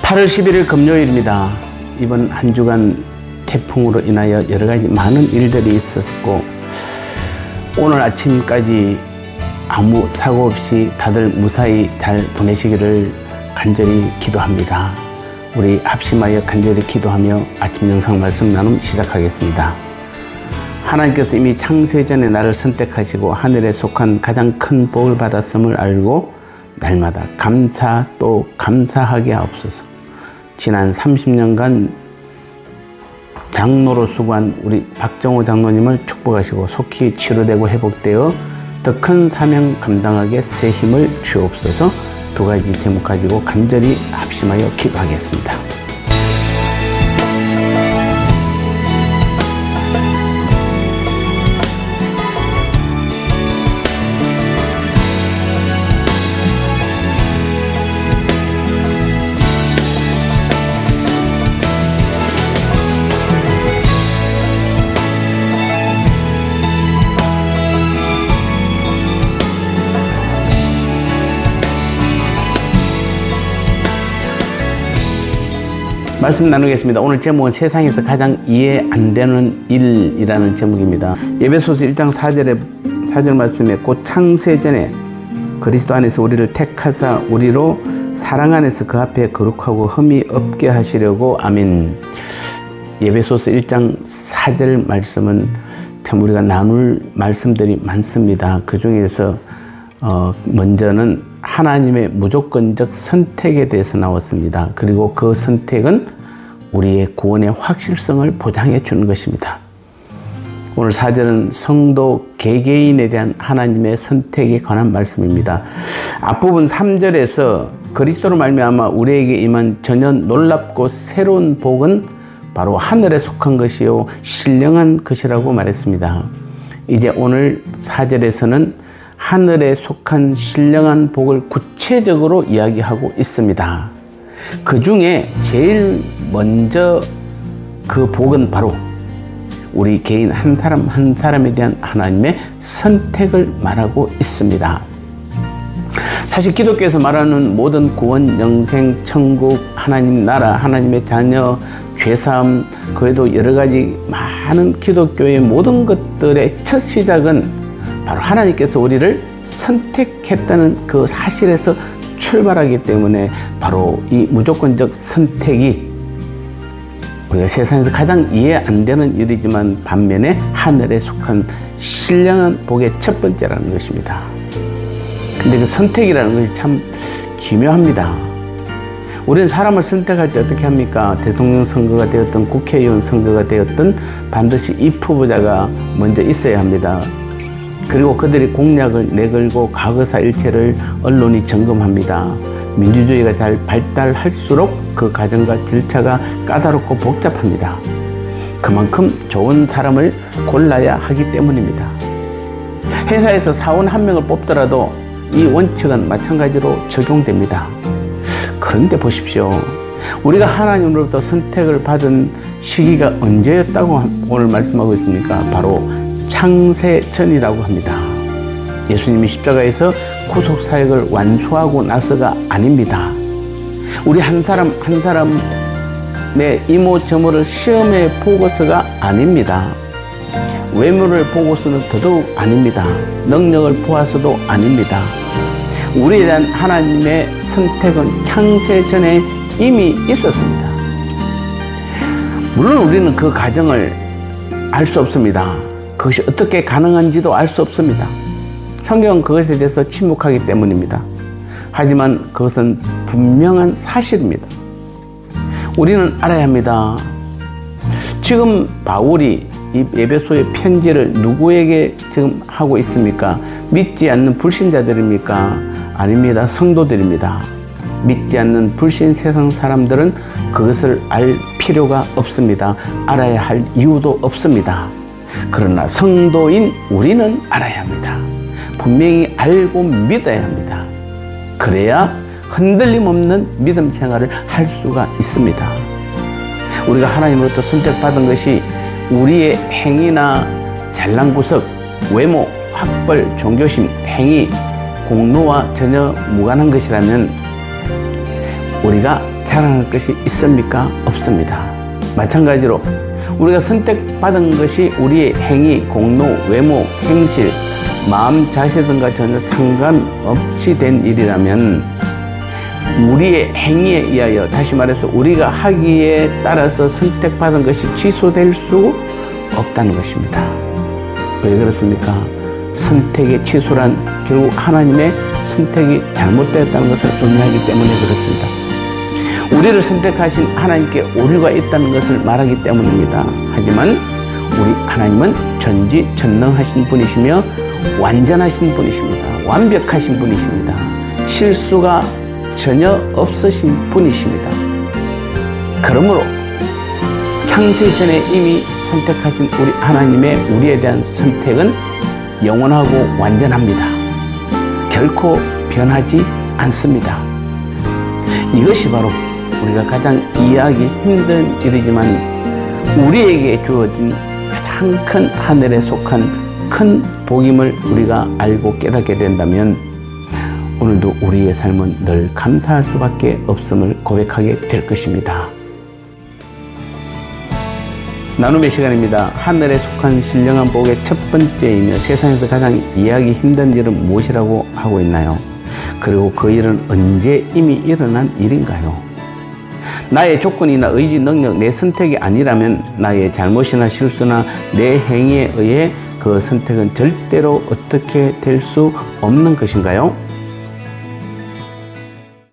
8월 11일 금요일입니다. 이번 한 주간 태풍으로 인하여 여러 가지 많은 일들이 있었고, 오늘 아침까지 아무 사고 없이 다들 무사히 잘 보내시기를 간절히 기도합니다. 우리 합심하여 간절히 기도하며 아침 영상 말씀 나눔 시작하겠습니다. 하나님께서 이미 창세전에 나를 선택하시고 하늘에 속한 가장 큰 복을 받았음을 알고 날마다 감사 또 감사하게 하옵소서. 지난 30년간 장로로 수고한 우리 박정호 장로님을 축복하시고 속히 치료되고 회복되어 더 큰 사명 감당하게 새 힘을 주옵소서. 두 가지 제목 가지고 간절히 합심하여 기도하겠습니다. 말씀 나누겠습니다. 오늘 제목은 세상에서 가장 이해 안 되는 일이라는 제목입니다. 에베소서 1장 4절 말씀에 곧 창세전에 그리스도 안에서 우리를 택하사 우리로 사랑 안에서 그 앞에 거룩하고 흠이 없게 하시려고. 아멘. 에베소서 1장 4절 말씀은 참 우리가 나눌 말씀들이 많습니다. 그 중에서 먼저는 하나님의 무조건적 선택에 대해서 나왔습니다. 그리고 그 선택은 우리의 구원의 확실성을 보장해 주는 것입니다. 오늘 4절은 성도 개개인에 대한 하나님의 선택에 관한 말씀입니다. 앞부분 3절에서 그리스도로 말미암아 우리에게 임한 전혀 놀랍고 새로운 복은 바로 하늘에 속한 것이요 신령한 것이라고 말했습니다. 이제 오늘 4절에서는 하늘에 속한 신령한 복을 구체적으로 이야기하고 있습니다. 그 중에 제일 먼저 그 복은 바로 우리 개인 한 사람 한 사람에 대한 하나님의 선택을 말하고 있습니다. 사실 기독교에서 말하는 모든 구원, 영생, 천국, 하나님 나라, 하나님의 자녀, 죄사함, 그에도 여러 가지 많은 기독교의 모든 것들의 첫 시작은 바로 하나님께서 우리를 선택했다는 그 사실에서 출발하기 때문에 바로 이 무조건적 선택이 우리가 세상에서 가장 이해 안 되는 일이지만 반면에 하늘에 속한 신령한 복의 첫 번째라는 것입니다. 근데 그 선택이라는 것이 참 기묘합니다. 우리는 사람을 선택할 때 어떻게 합니까? 대통령 선거가 되었든 국회의원 선거가 되었든 반드시 입 후보자가 먼저 있어야 합니다. 그리고 그들이 공약을 내걸고 과거사 일체를 언론이 점검합니다. 민주주의가 잘 발달할수록 그 과정과 절차가 까다롭고 복잡합니다. 그만큼 좋은 사람을 골라야 하기 때문입니다. 회사에서 사원 한 명을 뽑더라도 이 원칙은 마찬가지로 적용됩니다. 그런데 보십시오. 우리가 하나님으로부터 선택을 받은 시기가 언제였다고 오늘 말씀하고 있습니까? 바로 창세전이라고 합니다. 예수님이 십자가에서 구속사역을 완수하고 나서가 아닙니다. 우리 한 사람 한 사람의 이모저모를 시험해 보고서가 아닙니다. 외모를 보고서는 더더욱 아닙니다. 능력을 보아서도 아닙니다. 우리에 대한 하나님의 선택은 창세전에 이미 있었습니다. 물론 우리는 그 과정을 알 수 없습니다. 그것이 어떻게 가능한지도 알 수 없습니다. 성경은 그것에 대해서 침묵하기 때문입니다. 하지만 그것은 분명한 사실입니다. 우리는 알아야 합니다. 지금 바울이 이 에베소의 편지를 누구에게 지금 하고 있습니까? 믿지 않는 불신자들입니까? 아닙니다. 성도들입니다. 믿지 않는 불신 세상 사람들은 그것을 알 필요가 없습니다. 알아야 할 이유도 없습니다. 그러나 성도인 우리는 알아야 합니다. 분명히 알고 믿어야 합니다. 그래야 흔들림 없는 믿음 생활을 할 수가 있습니다. 우리가 하나님으로부터 선택받은 것이 우리의 행위나 잘난 구석, 외모, 학벌, 종교심, 행위, 공로와 전혀 무관한 것이라면 우리가 자랑할 것이 있습니까? 없습니다. 마찬가지로 우리가 선택받은 것이 우리의 행위, 공로, 외모, 행실, 마음 자세 등과 전혀 상관없이 된 일이라면 우리의 행위에 의하여, 다시 말해서 우리가 하기에 따라서 선택받은 것이 취소될 수 없다는 것입니다. 왜 그렇습니까? 선택의 취소란 결국 하나님의 선택이 잘못되었다는 것을 의미하기 때문에 그렇습니다. 우리를 선택하신 하나님께 오류가 있다는 것을 말하기 때문입니다. 하지만 우리 하나님은 전지전능하신 분이시며 완전하신 분이십니다. 완벽하신 분이십니다. 실수가 전혀 없으신 분이십니다. 그러므로 창세 전에 이미 선택하신 우리 하나님의 우리에 대한 선택은 영원하고 완전합니다. 결코 변하지 않습니다. 이것이 바로 우리가 가장 이해하기 힘든 일이지만 우리에게 주어진 가장 큰 하늘에 속한 큰 복임을 우리가 알고 깨닫게 된다면 오늘도 우리의 삶은 늘 감사할 수밖에 없음을 고백하게 될 것입니다. 나눔의 시간입니다. 하늘에 속한 신령한 복의 첫 번째이며 세상에서 가장 이해하기 힘든 일은 무엇이라고 하고 있나요? 그리고 그 일은 언제 이미 일어난 일인가요? 나의 조건이나 의지, 능력, 내 선택이 아니라면 나의 잘못이나 실수나 내 행위에 의해 그 선택은 절대로 어떻게 될 수 없는 것인가요?